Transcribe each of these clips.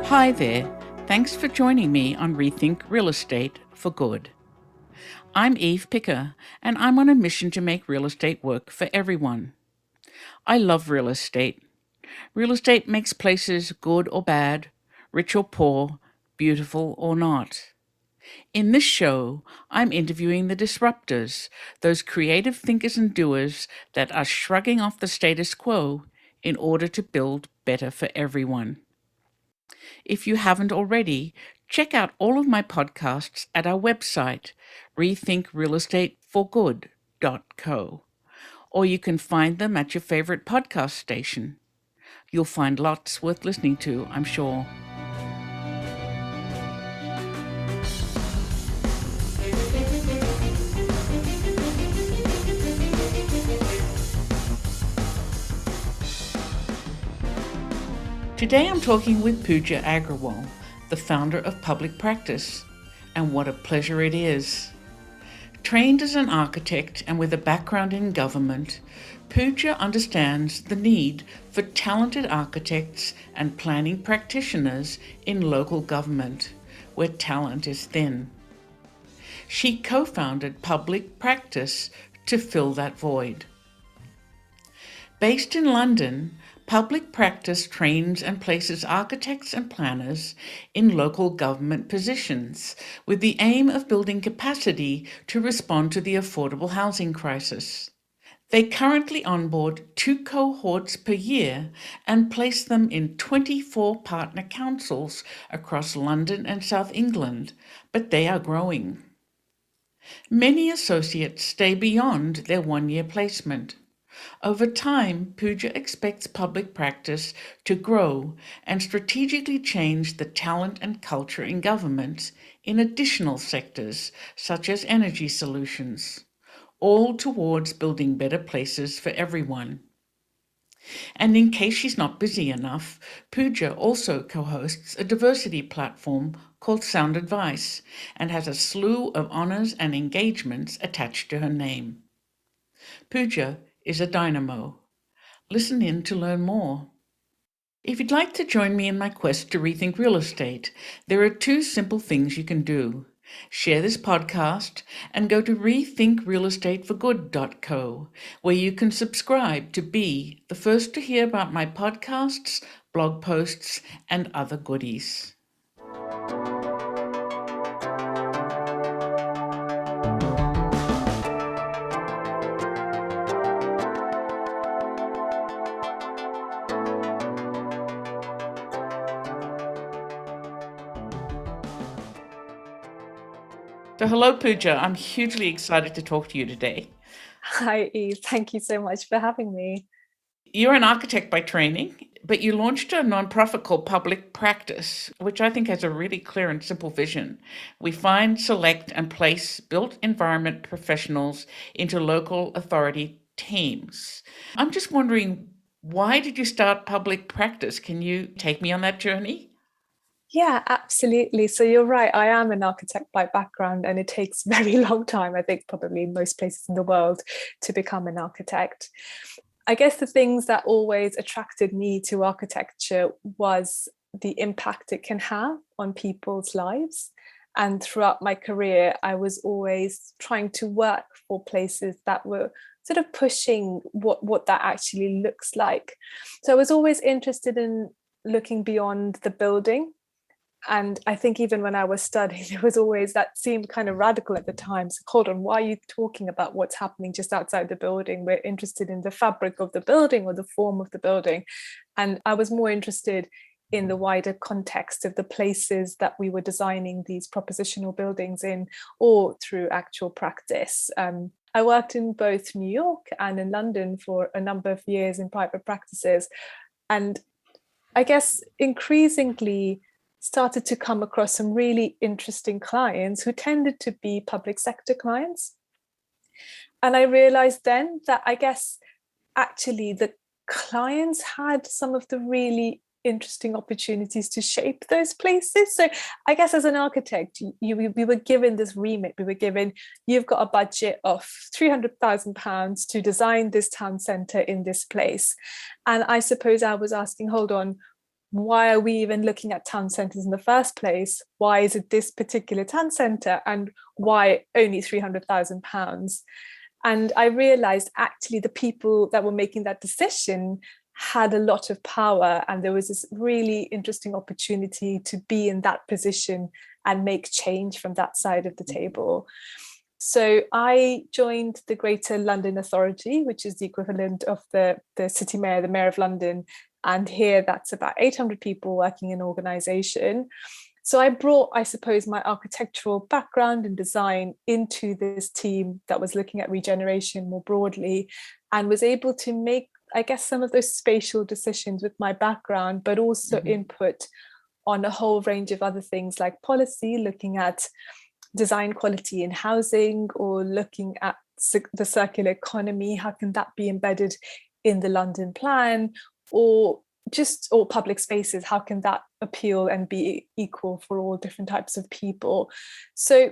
Hi there. Thanks for joining me on Rethink Real Estate for Good. I'm Eve Picker, and I'm on a mission to make real estate work for everyone. I love real estate. Real estate makes places good or bad, rich or poor, beautiful or not. In this show, I'm interviewing the disruptors, those creative thinkers and doers that are shrugging off the status quo in order to build better for everyone. If you haven't already, check out all of my podcasts at our website, rethinkrealestateforgood.co, or you can find them at your favorite podcast station. You'll find lots worth listening to, I'm sure. Today I'm talking with Pooja Agrawal, the founder of Public Practice, and what a pleasure it is. Trained as an architect and with a background in government, Pooja understands the need for talented architects and planning practitioners in local government, where talent is thin. She co-founded Public Practice to fill that void. Based in London, Public Practice trains and places architects and planners in local government positions with the aim of building capacity to respond to the affordable housing crisis. They currently onboard 2 cohorts per year and place them in 24 partner councils across London and South England, but they are growing. Many associates stay beyond their 1-year placement. Over time, Pooja expects Public Practice to grow and strategically change the talent and culture in government in additional sectors, such as energy solutions, all towards building better places for everyone. And in case she's not busy enough, Pooja also co-hosts a diversity platform called Sound Advice and has a slew of honours and engagements attached to her name. Pooja is a dynamo. Listen in to learn more. If you'd like to join me in my quest to rethink real estate, there are 2 simple things you can do. Share this podcast and go to rethinkrealestateforgood.co, where you can subscribe to be the first to hear about my podcasts, blog posts, and other goodies. So hello, Pooja. I'm hugely excited to talk to you today. Hi, Eve. Thank you so much for having me. You're an architect by training, but you launched a nonprofit called Public Practice, which I think has a really clear and simple vision. We find, select, and place built environment professionals into local authority teams. I'm just wondering, why did you start Public Practice? Can you take me on that journey? Yeah, absolutely. So you're right. I am an architect by background, and it takes a very long time, I think probably in most places in the world, to become an architect. I guess the things that always attracted me to architecture was the impact it can have on people's lives. And throughout my career, I was always trying to work for places that were sort of pushing what that actually looks like. So I was always interested in looking beyond the building. And I think even when I was studying, there was always that seemed kind of radical at the time. So hold on, why are you talking about what's happening just outside the building? We're interested in the fabric of the building or the form of the building. And I was more interested in the wider context of the places that we were designing these propositional buildings in, or through actual practice. I worked in both New York and in London for a number of years in private practices. And I guess increasingly started to come across some really interesting clients who tended to be public sector clients. And I realized then that I guess actually the clients had some of the really interesting opportunities to shape those places. So I guess as an architect, we were given this remit. We were given, you've got a budget of £300,000 to design this town centre in this place. And I suppose I was asking, hold on, why are we even looking at town centres in the first place? Why is it this particular town centre, and why only £300,000? And I realized actually the people that were making that decision had a lot of power, and there was this really interesting opportunity to be in that position and make change from that side of the table. So I joined the Greater London Authority, which is the equivalent of the city mayor, the Mayor of London. And here that's about 800 people working in organisation. So I brought, I suppose, my architectural background and design into this team that was looking at regeneration more broadly, and was able to make, I guess, some of those spatial decisions with my background, but also input on a whole range of other things like policy, looking at design quality in housing, or looking at the circular economy. How can that be embedded in the London plan? Or public spaces, how can that appeal and be equal for all different types of people? So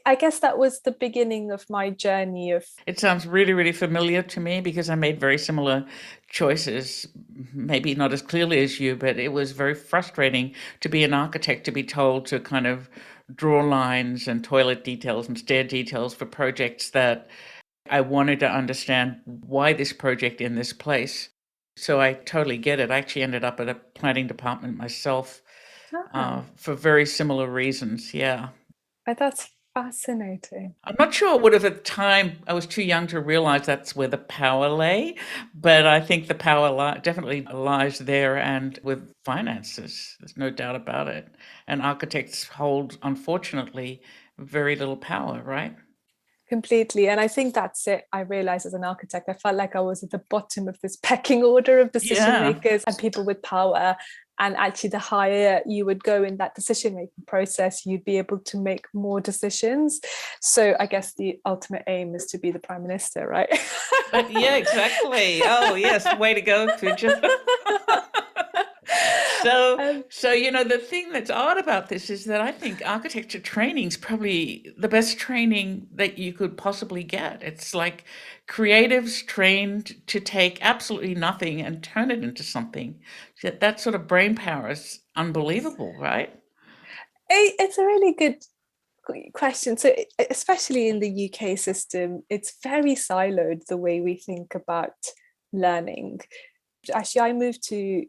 I guess that was the beginning of my journey of... It sounds really, really familiar to me, because I made very similar choices, maybe not as clearly as you, but it was very frustrating to be an architect, to be told to kind of draw lines and toilet details and stair details for projects that I wanted to understand why this project in this place. So I totally get it. I actually ended up at a planning department myself for very similar reasons. Yeah. That's fascinating. I'm not sure it would have at the time. I was too young to realize that's where the power lay, but I think the power definitely lies there, and with finances. There's no doubt about it. And architects hold, unfortunately, very little power, right? Completely. And I think that's it. I realized as an architect, I felt like I was at the bottom of this pecking order of decision makers and people with power. And actually, the higher you would go in that decision making process, you'd be able to make more decisions. So I guess the ultimate aim is to be the prime minister, right? Yeah, exactly. Oh, yes. Way to go, Pooja. So, the thing that's odd about this is that I think architecture training is probably the best training that you could possibly get. It's like creatives trained to take absolutely nothing and turn it into something. That sort of brain power is unbelievable, right? It's a really good question. So, especially in the UK system, it's very siloed, the way we think about learning. Actually, I moved to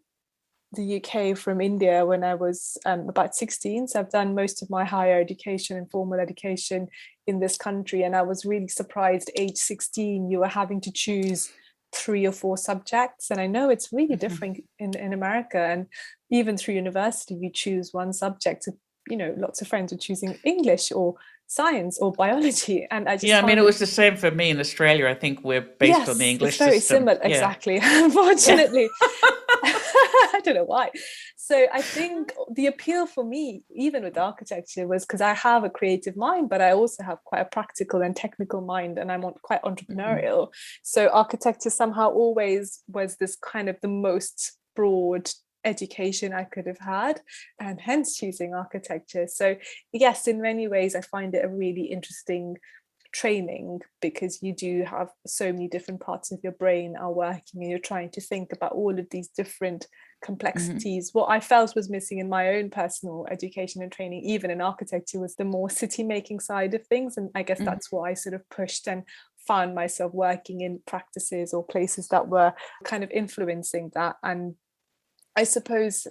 the UK from India when I was about 16. So I've done most of my higher education and formal education in this country. And I was really surprised, age 16, you were having to choose 3 or 4 subjects. And I know it's really different in America. And even through university, you choose one subject. Lots of friends are choosing English or science or biology. And I just it was the same for me in Australia. I think we're based on the English it's very system. similar. Yeah. Exactly. Unfortunately. I don't know why. So I think the appeal for me, even with architecture, was because I have a creative mind, but I also have quite a practical and technical mind, and I'm quite entrepreneurial. So architecture somehow always was this kind of the most broad education I could have had, and hence choosing architecture. So yes, in many ways, I find it a really interesting training, because you do have so many different parts of your brain are working, and you're trying to think about all of these different complexities. What I felt was missing in my own personal education and training, even in architecture, was the more city making side of things. And I guess that's what I sort of pushed and found myself working in practices or places that were kind of influencing that. And I suppose,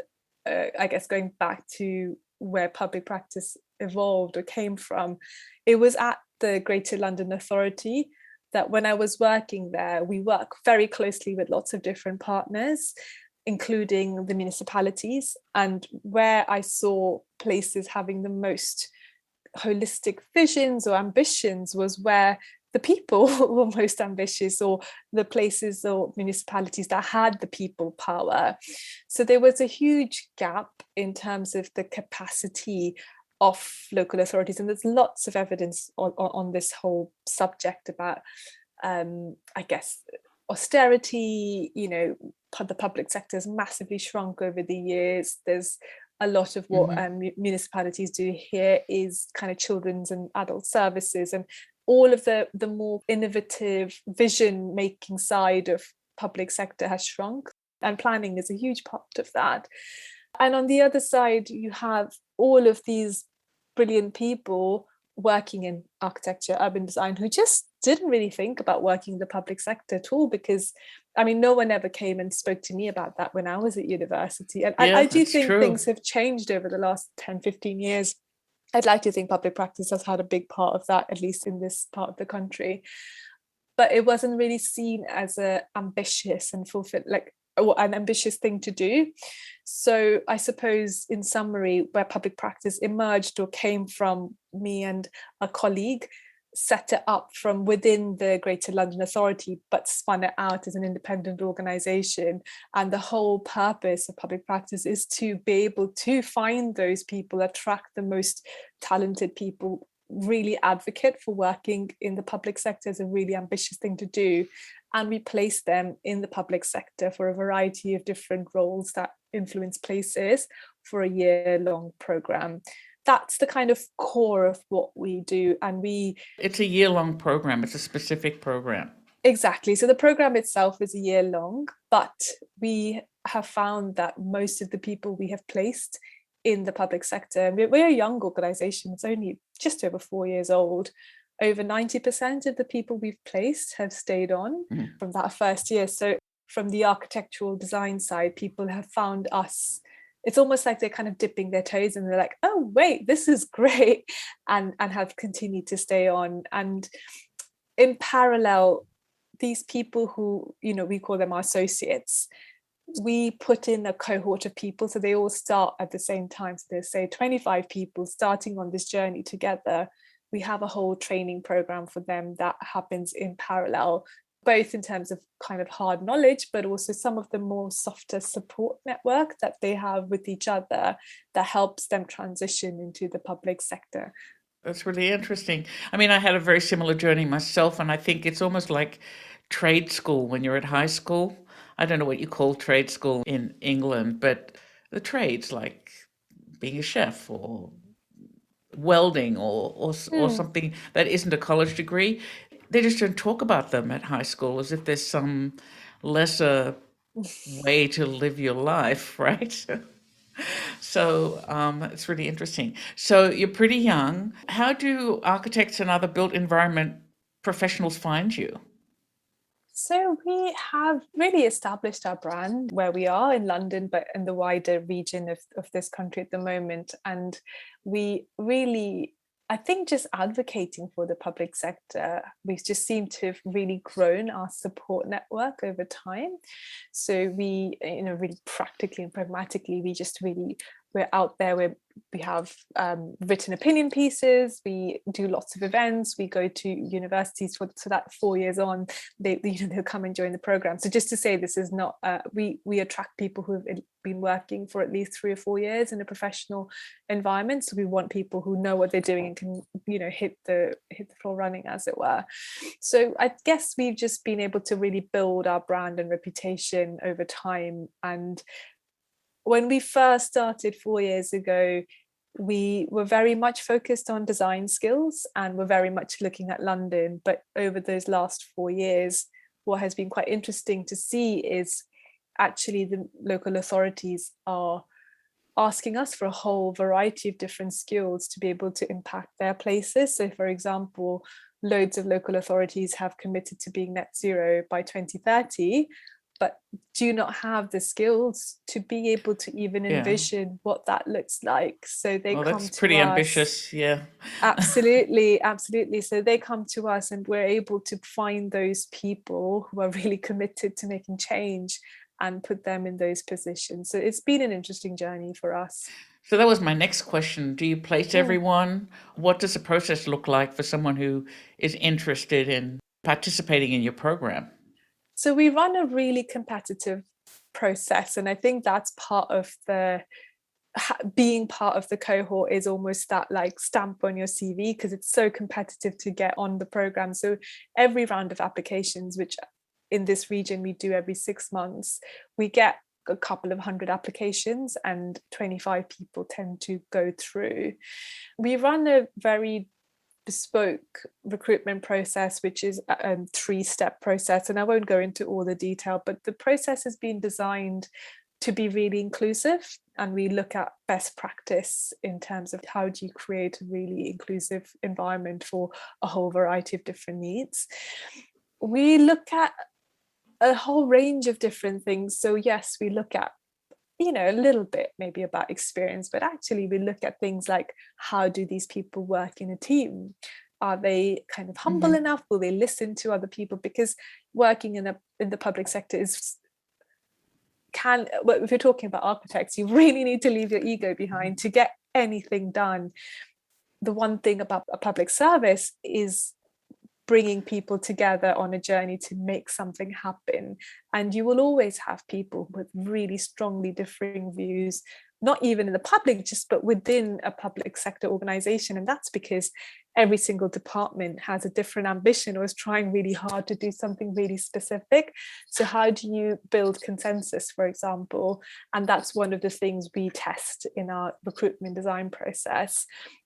I guess going back to where public practice evolved or came from, it was at the Greater London Authority that when I was working there, we work very closely with lots of different partners, including the municipalities. And where I saw places having the most holistic visions or ambitions was where the people were most ambitious, or the places or municipalities that had the people power. So there was a huge gap in terms of the capacity of local authorities. And there's lots of evidence on this whole subject about, I guess, austerity. The public sector has massively shrunk over the years. There's a lot of what municipalities do here is kind of children's and adult services, and all of the more innovative vision making side of public sector has shrunk. and planning is a huge part of that. And on the other side, you have all of these brilliant people working in architecture, urban design, who just didn't really think about working in the public sector at all, because I mean, no one ever came and spoke to me about that when I was at university. And Yeah, I do that's think true. things have changed over the last 10, 15 years. I'd like to think public practice has had a big part of that, at least in this part of the country. But it wasn't really seen as a ambitious and fulfilled, like, or an ambitious thing to do. So I suppose, in summary, where public practice emerged or came from, me and a colleague set it up from within the Greater London Authority, but spun it out as an independent organisation. And the whole purpose of public practice is to be able to find those people, attract the most talented people, really advocate for working in the public sector as a really ambitious thing to do. And we place them in the public sector for a variety of different roles that influence places for a year-long programme. That's the kind of core of what we do. And it's a year-long program. It's a specific program. Exactly. So the program itself is a year long, but we have found that most of the people we have placed in the public sector, we're a young organisation, it's only just over 4 years old. Over 90% of the people we've placed have stayed on from that first year. So from the architectural design side, people have found us, it's almost like they're kind of dipping their toes and they're like, oh wait, this is great, and have continued to stay on. And in parallel, these people who, we call them our associates, we put in a cohort of people, so they all start at the same time. So there's, say, 25 people starting on this journey together. We have a whole training program for them that happens in parallel, both in terms of kind of hard knowledge, but also some of the more softer support network that they have with each other that helps them transition into the public sector. That's really interesting. I mean, I had a very similar journey myself, and I think it's almost like trade school when you're at high school. I don't know what you call trade school in England, but the trades, like being a chef or welding or something that isn't a college degree, they just don't talk about them at high school as if there's some lesser way to live your life, right? So it's really interesting. So you're pretty young. How do architects and other built environment professionals find you? So we have really established our brand where we are in London, but in the wider region of this country at the moment. And we really, I think, just advocating for the public sector, we just seem to have really grown our support network over time. So we, really practically and pragmatically, we're out there, we have written opinion pieces, we do lots of events, we go to universities so that 4 years on, they'll come and join the program. So just to say, this is not, we attract people who have been working for at least 3 or 4 years in a professional environment. So we want people who know what they're doing and can, hit the floor running, as it were. So I guess we've just been able to really build our brand and reputation over time. And when we first started 4 years ago, we were very much focused on design skills and were very much looking at London. But over those last 4 years, what has been quite interesting to see is actually the local authorities are asking us for a whole variety of different skills to be able to impact their places. So, for example, loads of local authorities have committed to being net zero by 2030, but do not have the skills to be able to even envision what that looks like. So they come That's to pretty us. ambitious, yeah. Absolutely. So they come to us and we're able to find those people who are really committed to making change and put them in those positions. So it's been an interesting journey for us. So that was my next question. Do you place everyone? What does the process look like for someone who is interested in participating in your program? So we run a really competitive process, and I think that's part of being part of the cohort is almost that like stamp on your CV, because it's so competitive to get on the program. So every round of applications, which in this region we do every 6 months, we get a couple of hundred applications and 25 people tend to go through. We run a very bespoke recruitment process, which is a 3-step process. And I won't go into all the detail, but the process has been designed to be really inclusive. And we look at best practice in terms of how do you create a really inclusive environment for a whole variety of different needs. We look at a whole range of different things. So yes, we look at a little bit maybe about experience, but actually we look at things like, how do these people work in a team? Are they kind of humble enough? Will they listen to other people? Because working in the public sector if you're talking about architects, you really need to leave your ego behind to get anything done. The one thing about a public service is bringing people together on a journey to make something happen. And you will always have people with really strongly differing views, not even in the public, but within a public sector organization. And that's because every single department has a different ambition or is trying really hard to do something really specific. So how do you build consensus, for example? And that's one of the things we test in our recruitment design process.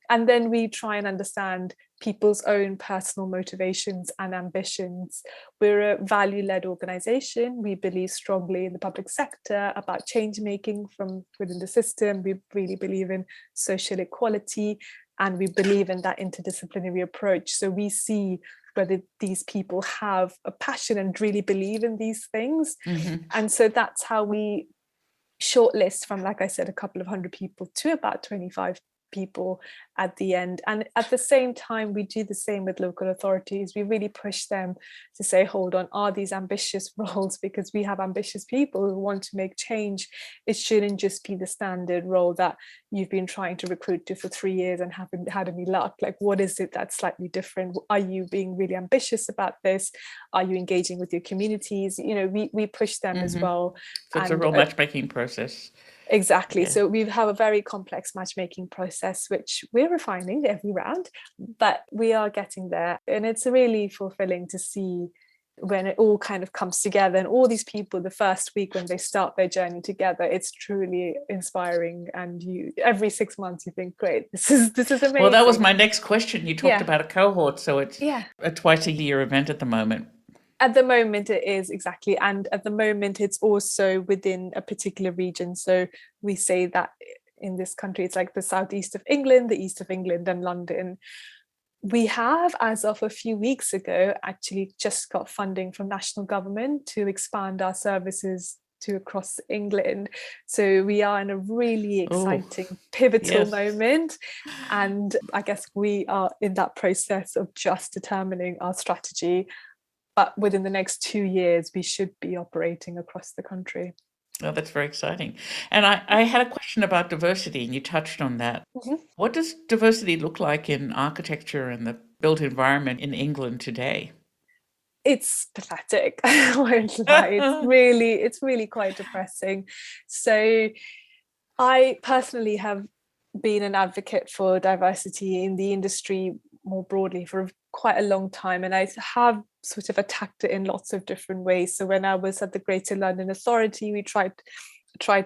And then we try and understand people's own personal motivations and ambitions. We're a value-led organization. We believe strongly in the public sector about change making from within the system. We really believe in social equality, and we believe in that interdisciplinary approach. So we see whether these people have a passion and really believe in these things. And so that's how we shortlist from, like I said, a couple of hundred people to about 25 people at the end. And at the same time, we do the same with local authorities. We really push them to say, hold on, are these ambitious roles? Because we have ambitious people who want to make change. It shouldn't just be the standard role that you've been trying to recruit to for 3 years and haven't had any luck. Like, what is it that's slightly different? Are you being really ambitious about this? Are you engaging with your communities? We push them as well. So it's a real matchmaking process. Exactly. Yeah. So we have a very complex matchmaking process, which we're refining every round, but we are getting there. And it's really fulfilling to see when it all kind of comes together, and all these people, the first week when they start their journey together, it's truly inspiring. And every 6 months you think, great, this is amazing. Well, that was my next question. You talked about a cohort, so it's a twice-a-year event at the moment. At the moment it is, exactly. And at the moment it's also within a particular region. So we say that in this country, it's like the southeast of England, the east of England, and London. We have, as of a few weeks ago, actually just got funding from national government to expand our services to across England. So we are in a really exciting, pivotal moment. And I guess we are in that process of just determining our strategy. But within the next 2 years, we should be operating across the country. Oh, that's very exciting. And I had a question about diversity, and you touched on that. What does diversity look like in architecture and the built environment in England today? It's pathetic. I won't lie. It's really quite depressing. So I personally have been an advocate for diversity in the industry more broadly for quite a long time, and I have sort of attacked it in lots of different ways. So when I was at the Greater London Authority, we tried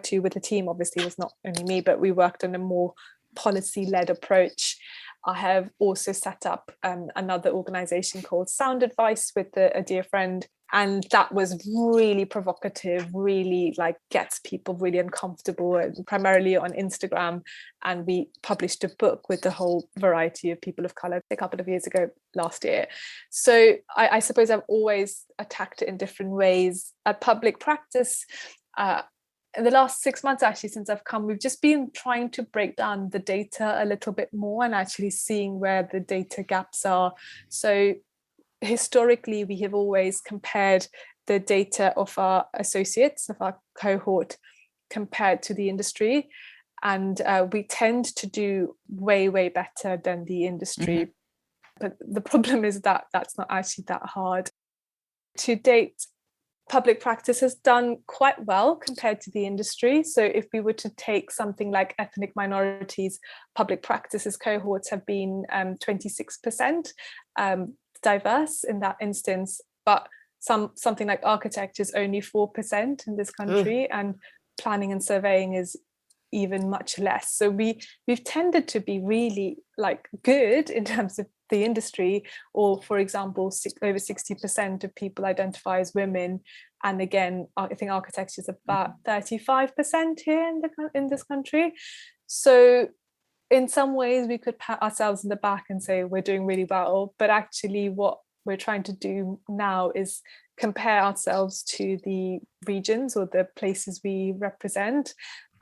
to, with the team, obviously it was not only me, but we worked on a more policy-led approach. I have also set up another organisation called Sound Advice with a dear friend, and that was really provocative, really gets people really uncomfortable, and primarily on Instagram. And we published a book with the whole variety of people of colour a couple of years ago, last year. So I suppose I've always attacked it in different ways. At public practice, in the last 6 months, actually, since I've come, we've just been trying to break down the data a little bit more and actually seeing where the data gaps are. So historically, we have always compared the data of our associates, of our cohort, compared to the industry. And we tend to do way, way better than the industry. But the problem is that that's not actually that hard. To date, public practice has done quite well compared to the industry. So if we were to take something like ethnic minorities, public practices cohorts have been 26% diverse in that instance, but something like architecture is only 4% in this country, and planning and surveying is even much less. So we've tended to be really good in terms of the industry, or for example, over 60% of people identify as women. And again, I think architecture is about 35% here in this country. So in some ways we could pat ourselves in the back and say we're doing really well, but actually what we're trying to do now is compare ourselves to the regions or the places we represent.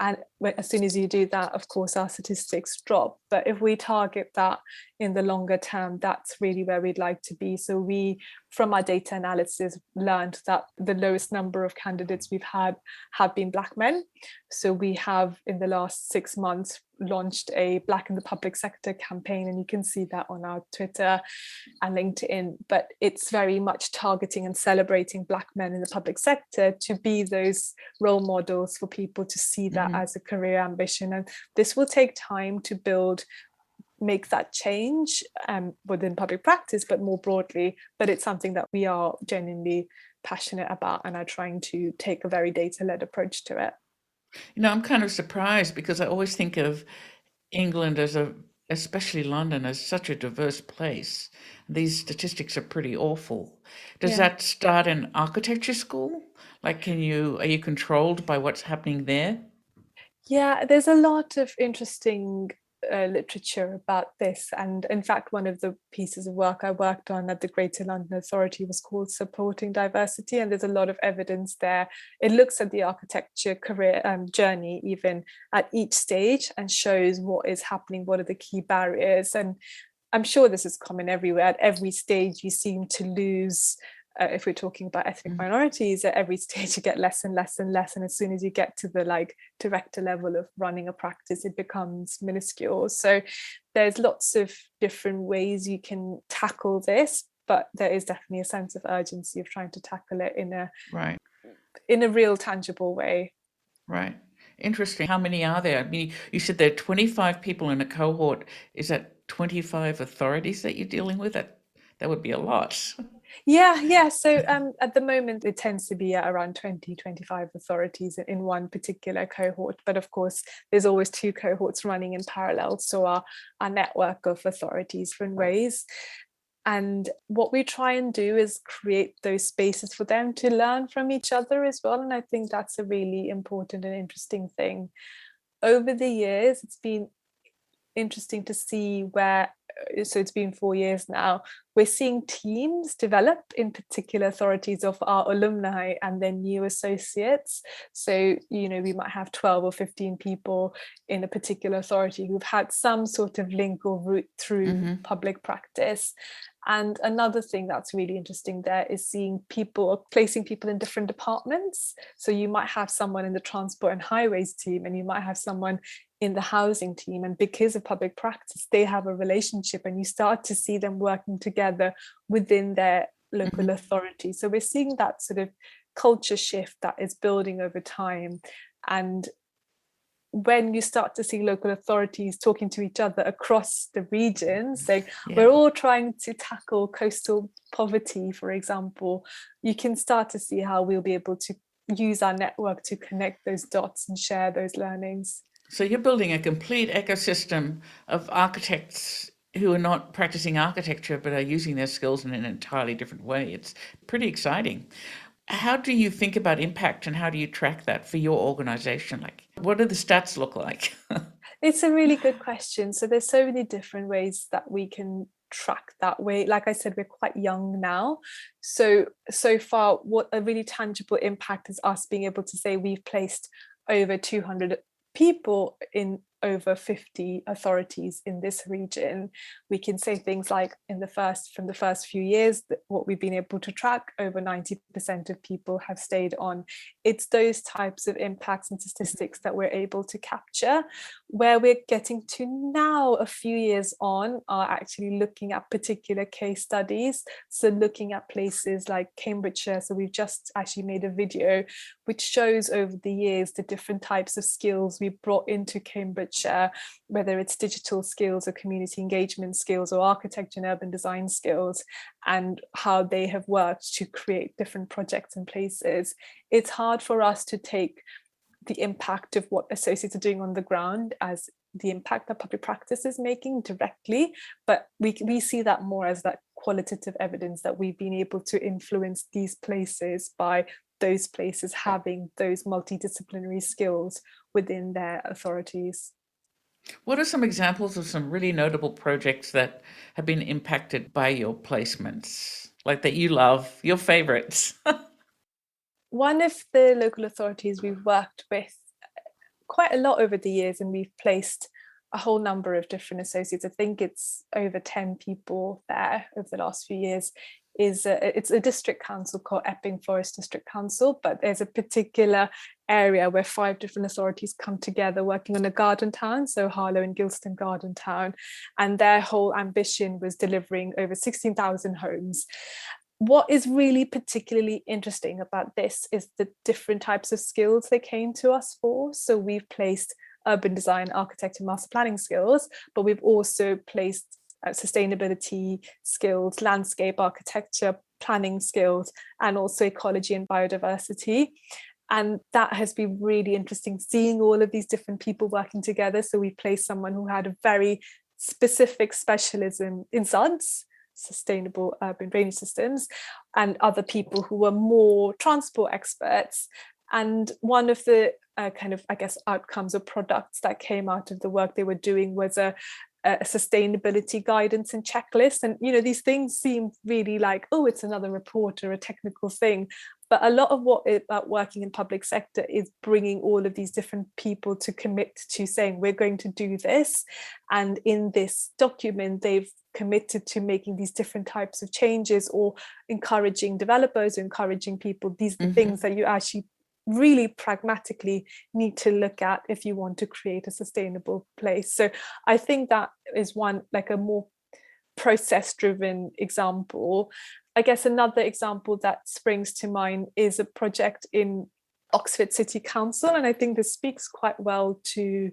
And as soon as you do that, of course, our statistics drop. But if we target that in the longer term, that's really where we'd like to be. So we, from our data analysis, learned that the lowest number of candidates we've had have been Black men. So we have, in the last 6 months, launched a Black in the Public Sector campaign, and you can see that on our Twitter and LinkedIn. But it's very much targeting and celebrating Black men in the public sector to be those role models for people to see that as a career ambition. And this will take time to build, make that change within public practice, but more broadly. But it's something that we are genuinely passionate about and are trying to take a very data-led approach to it. I'm kind of surprised because I always think of England especially London, as such a diverse place. These statistics are pretty awful. Does that start in architecture school? Like, are you controlled by what's happening there? Yeah, there's a lot of interesting literature about this. And in fact, one of the pieces of work I worked on at the Greater London Authority was called Supporting Diversity. And there's a lot of evidence there. It looks at the architecture career journey, even at each stage, and shows what is happening, what are the key barriers. And I'm sure this is common everywhere. At every stage, you seem to lose. If we're talking about ethnic minorities, at every stage you get less and less and less, and as soon as you get to the director level of running a practice, it becomes minuscule. So there's lots of different ways you can tackle this, but there is definitely a sense of urgency of trying to tackle it in a real tangible way. Right. Interesting. How many are there? I mean, you said there are 25 people in a cohort. Is that 25 authorities that you're dealing with? That would be a lot. Yeah. So at the moment, it tends to be around 20, 25 authorities in one particular cohort. But of course, there's always 2 cohorts running in parallel. So our network of authorities different ways. And what we try and do is create those spaces for them to learn from each other as well. And I think that's a really important and interesting thing. Over the years, it's been interesting to see where, so it's been 4 years now, we're seeing teams develop in particular authorities of our alumni and their new associates. So, we might have 12 or 15 people in a particular authority who've had some sort of link or route through public practice. And another thing that's really interesting there is seeing people, or placing people in different departments. So you might have someone in the transport and highways team, and you might have someone in the housing team. And because of public practice, they have a relationship, and you start to see them working together within their local authority. So we're seeing that sort of culture shift that is building over time. And when you start to see local authorities talking to each other across the regions, saying we're all trying to tackle coastal poverty, for example, you can start to see how we'll be able to use our network to connect those dots and share those learnings. So you're building a complete ecosystem of architects who are not practicing architecture but are using their skills in an entirely different way. It's pretty exciting. How do you think about impact, and how do you track that for your organization? Like, what do the stats look like? It's a really good question. So there's so many different ways that we can track that way. Like I said, we're quite young now. So far, what a really tangible impact is us being able to say we've placed over 200 people in over 50 authorities in this region. We can say things like from the first few years, that what we've been able to track, over 90% of people have stayed on. It's those types of impacts and statistics that we're able to capture. Where we're getting to now, a few years on, are actually looking at particular case studies. So looking at places like Cambridgeshire. So we've just actually made a video which shows over the years the different types of skills we brought into Cambridgeshire, whether it's digital skills or community engagement skills or architecture and urban design skills, and how they have worked to create different projects and places. It's hard for us to take the impact of what associates are doing on the ground as the impact that public practice is making directly, but we see that more as that qualitative evidence that we've been able to influence these places by those places having those multidisciplinary skills within their authorities. What are some examples of some really notable projects that have been impacted by your placements, like that you love, your favorites? One of the local authorities we've worked with quite a lot over the years, and we've placed a whole number of different associates. I think it's over 10 people there over the last few years. It's a district council called Epping Forest District Council, but there's a particular area where 5 different authorities come together working on a garden town, so Harlow and Gilston Garden Town, and their whole ambition was delivering over 16,000 homes. What is really particularly interesting about this is the different types of skills they came to us for. So we've placed urban design, architecture, master planning skills, but we've also placed sustainability skills, landscape architecture, planning skills, and also ecology and biodiversity. And that has been really interesting, seeing all of these different people working together. So we placed someone who had a very specific specialism in SUDS, sustainable urban drainage systems, and other people who were more transport experts. And one of the kind of, I guess, outcomes or products that came out of the work they were doing was a sustainability guidance and checklist. And, you know, these things seem really like, oh, it's another report or a technical thing. But a lot of what about working in public sector is bringing all of these different people to commit to saying, we're going to do this. And in this document, they've committed to making these different types of changes, or encouraging developers, or encouraging people. These are the things that you actually really pragmatically need to look at if you want to create a sustainable place. So I think that is one, like a more process driven example. I guess another example that springs to mind is a project in Oxford City Council, and I think this speaks quite well to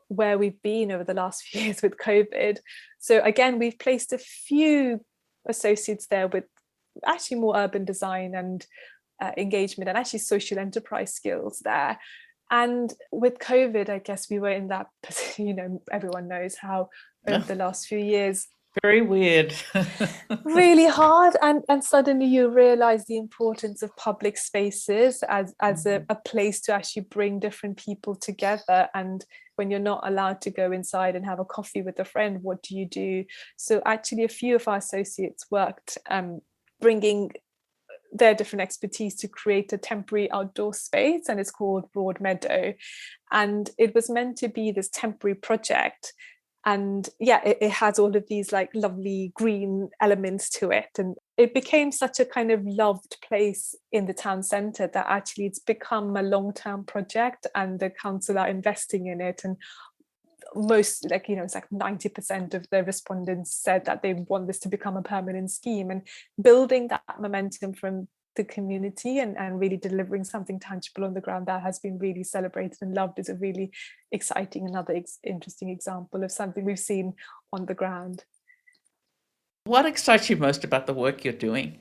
where we've been over the last few years with COVID. So again, we've placed a few associates there with actually more urban design and engagement and actually social enterprise skills there. And with COVID, I guess we were in that position, you know, everyone knows how over the last few years, very weird. really hard, and suddenly you realize the importance of public spaces as a place to actually bring different people together. And when you're not allowed to go inside and have a coffee with a friend, what do you do? So actually a few of our associates worked bringing their different expertise to create a temporary outdoor space, and it's called Broad Meadow. And it was meant to be this temporary project, and yeah, it has all of these like lovely green elements to it, and it became such a kind of loved place in the town centre that actually it's become a long-term project, and the council are investing in it. And most, like, you know, it's like 90% of the respondents said that they want this to become a permanent scheme, and building that momentum from the community and really delivering something tangible on the ground that has been really celebrated and loved is a really exciting, another interesting example of something we've seen on the ground. What excites you most about the work you're doing?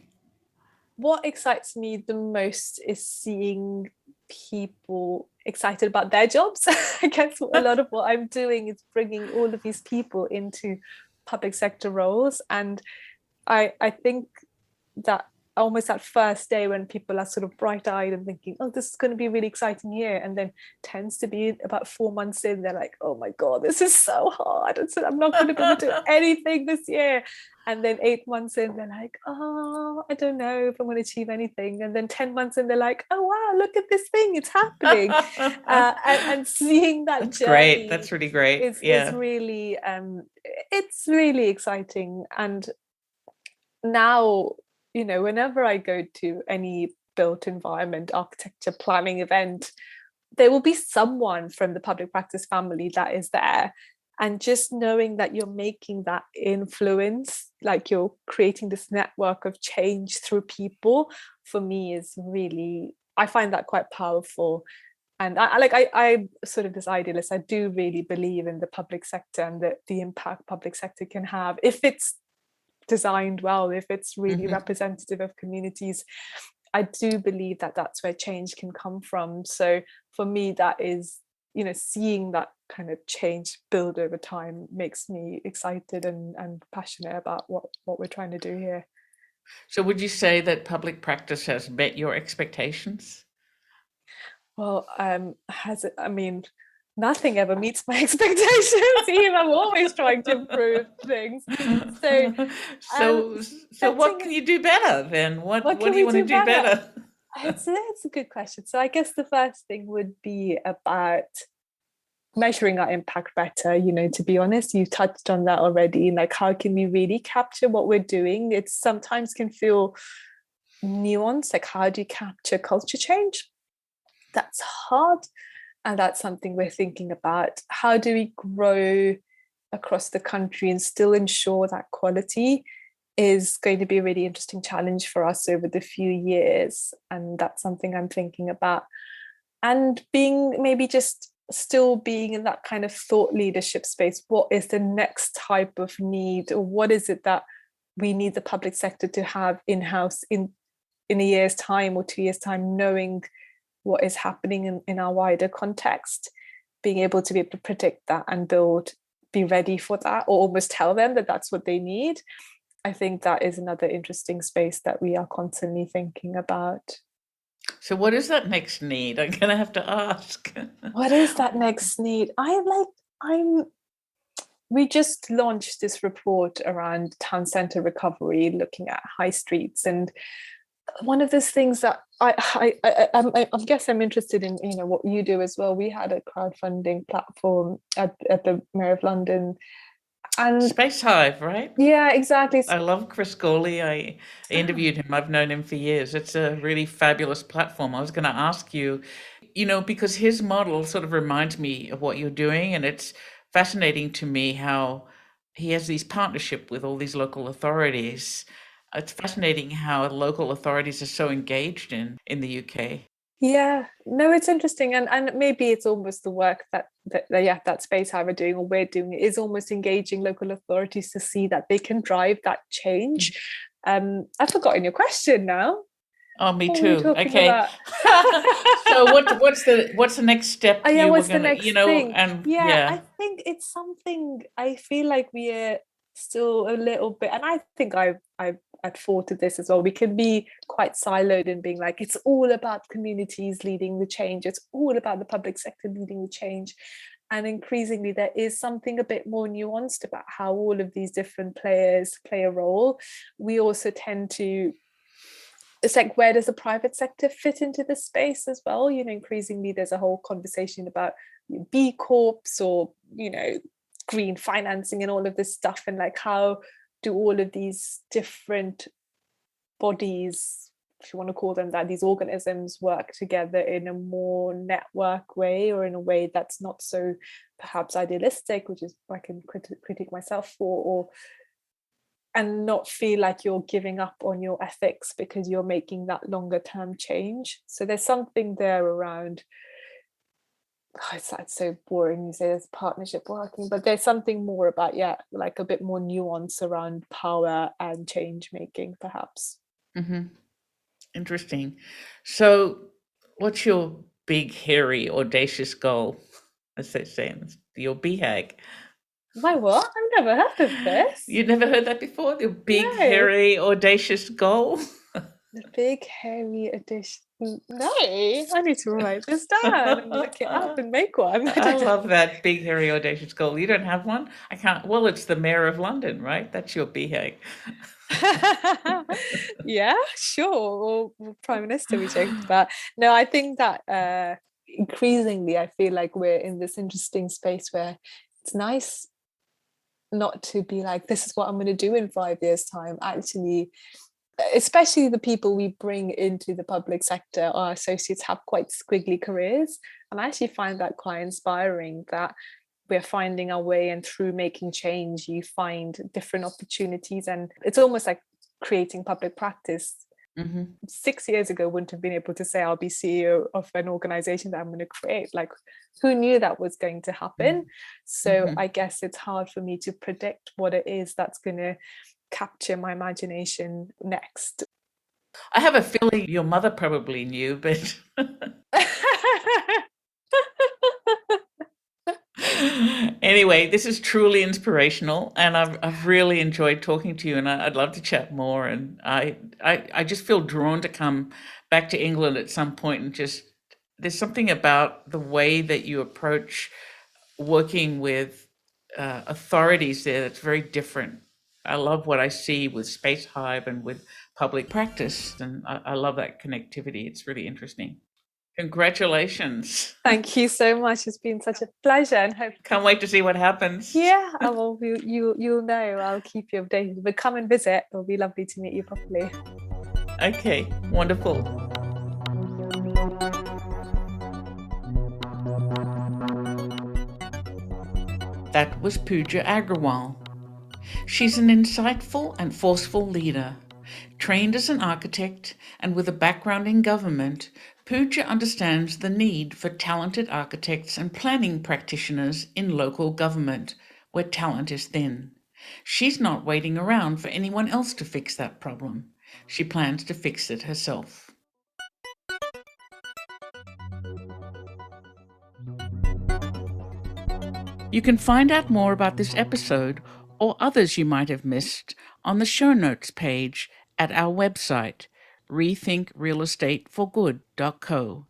What excites me the most is seeing people excited about their jobs. I guess a lot of what I'm doing is bringing all of these people into public sector roles, and I think that almost that first day when people are sort of bright-eyed and thinking, oh, this is going to be a really exciting year, and then tends to be about 4 months in, they're like, oh my god, this is so hard, and so I'm not going to be able to do anything this year. And then 8 months in, they're like, oh, I don't know if I'm going to achieve anything. And then 10 months in, they're like, oh wow, look at this thing, it's happening. And seeing that That's journey, great. That's really great. is really it's really exciting. And now, you know, whenever I go to any built environment architecture planning event, there will be someone from the public practice family that is there. And just knowing that you're making that influence, like you're creating this network of change through people, for me is really, I find that quite powerful. And I sort of this idealist, I do really believe in the public sector and the impact public sector can have if it's designed well, if it's really representative of communities. I do believe that that's where change can come from. So for me, that is seeing that kind of change build over time makes me excited and passionate about what we're trying to do here. So would you say that public practice has met your expectations? Well, nothing ever meets my expectations. Even I'm always trying to improve things. So, So what setting can you do better then? what What can do you we want to do do better? better? It's a good question. So, I guess the first thing would be about measuring our impact better. To be honest, you touched on that already. Like, how can we really capture what we're doing? It sometimes can feel nuanced. Like, how do you capture culture change? That's hard. And that's something we're thinking about. How do we grow across the country and still ensure that quality is going to be a really interesting challenge for us over the few years. And that's something I'm thinking about. And being maybe just still being in that kind of thought leadership space. What is the next type of need, or what is it that we need the public sector to have in-house in a year's time or 2 years' time, knowing what is happening in our wider context, being able to be able to predict that and be ready for that, or almost tell them that that's what they need. I think that is another interesting space that we are constantly thinking about. So what is that next need? I'm gonna have to ask. What is that next need? We just launched this report around town centre recovery, looking at high streets, and one of those things that I guess I'm interested in, what you do as well. We had a crowdfunding platform at the Mayor of London, and Space Hive, right? yeah, exactly. I love Chris Gawley. I interviewed him. I've known him for years. It's a really fabulous platform. I was going to ask you, because his model sort of reminds me of what you're doing, and it's fascinating to me how he has these partnership with all these local authorities. It's fascinating how local authorities are so engaged in the UK. Yeah, no, it's interesting, and maybe it's almost the work that Space Hive are doing, or we're doing, is almost engaging local authorities to see that they can drive that change. I've forgotten your question now. Oh, me What were we too. talking Okay. about? So what's the next step Oh yeah, you were what's the gonna, next thing? and Yeah, I yeah. think it's something I feel like we are still a little bit, and I think I'd thought of this as well. We can be quite siloed in being like, it's all about communities leading the change, it's all about the public sector leading the change. And increasingly there is something a bit more nuanced about how all of these different players play a role. We also tend to, it's like, where does the private sector fit into this space as well? Increasingly there's a whole conversation about B Corps, or green financing and all of this stuff, and like, how do all of these different bodies, if you want to call them that, these organisms, work together in a more network way, or in a way that's not so perhaps idealistic, which is I can critique myself for, or and not feel like you're giving up on your ethics because you're making that longer term change. So there's something there around, it's so boring you say there's partnership working, but there's something more about, like a bit more nuance around power and change making, perhaps. Mm-hmm. Interesting. So what's your big, hairy, audacious goal? As they say, your BHAG. My what? I've never heard of this. You never heard that before? Your big, No. hairy, audacious goal? The big hairy edition. No, I need to write this down and look it up and make one. I love that big, hairy, audacious goal. You don't have one? I can't. Well, it's the Mayor of London, right? That's your BHAG. Yeah, sure. Or Prime Minister, we joked about. No, I think that increasingly I feel like we're in this interesting space where it's nice not to be like, this is what I'm going to do in 5 years' time. Actually, especially the people we bring into the public sector, our associates have quite squiggly careers, and I actually find that quite inspiring, that we're finding our way, and through making change you find different opportunities, and it's almost like creating public practice. Mm-hmm. 6 years ago wouldn't have been able to say I'll be CEO of an organization that I'm going to create. Like, who knew that was going to happen? So I guess it's hard for me to predict what it is that's going to capture my imagination next. I have a feeling your mother probably knew, but Anyway, this is truly inspirational, and I've really enjoyed talking to you, and I'd love to chat more. And I just feel drawn to come back to England at some point and just there's something about the way that you approach working with authorities there that's very different. I love what I see with Space Hive and with public practice, and I love that connectivity. It's really interesting. Congratulations. Thank you so much. It's been such a pleasure, and hope. Can't wait to see what happens. Yeah, you'll know. I'll keep you updated. But come and visit. It'll be lovely to meet you properly. Okay, wonderful. That was Pooja Agrawal. She's an insightful and forceful leader. Trained as an architect and with a background in government, Pooja understands the need for talented architects and planning practitioners in local government, where talent is thin. She's not waiting around for anyone else to fix that problem. She plans to fix it herself. You can find out more about this episode or others you might have missed on the show notes page at our website, rethinkrealestateforgood.co.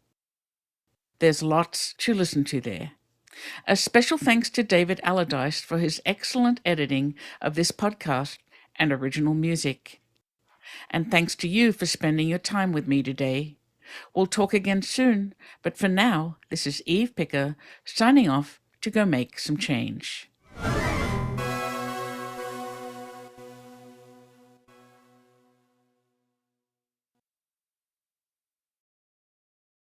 There's lots to listen to there. A special thanks to David Allardyce for his excellent editing of this podcast and original music. And thanks to you for spending your time with me today. We'll talk again soon, but for now, this is Eve Picker signing off to go make some change.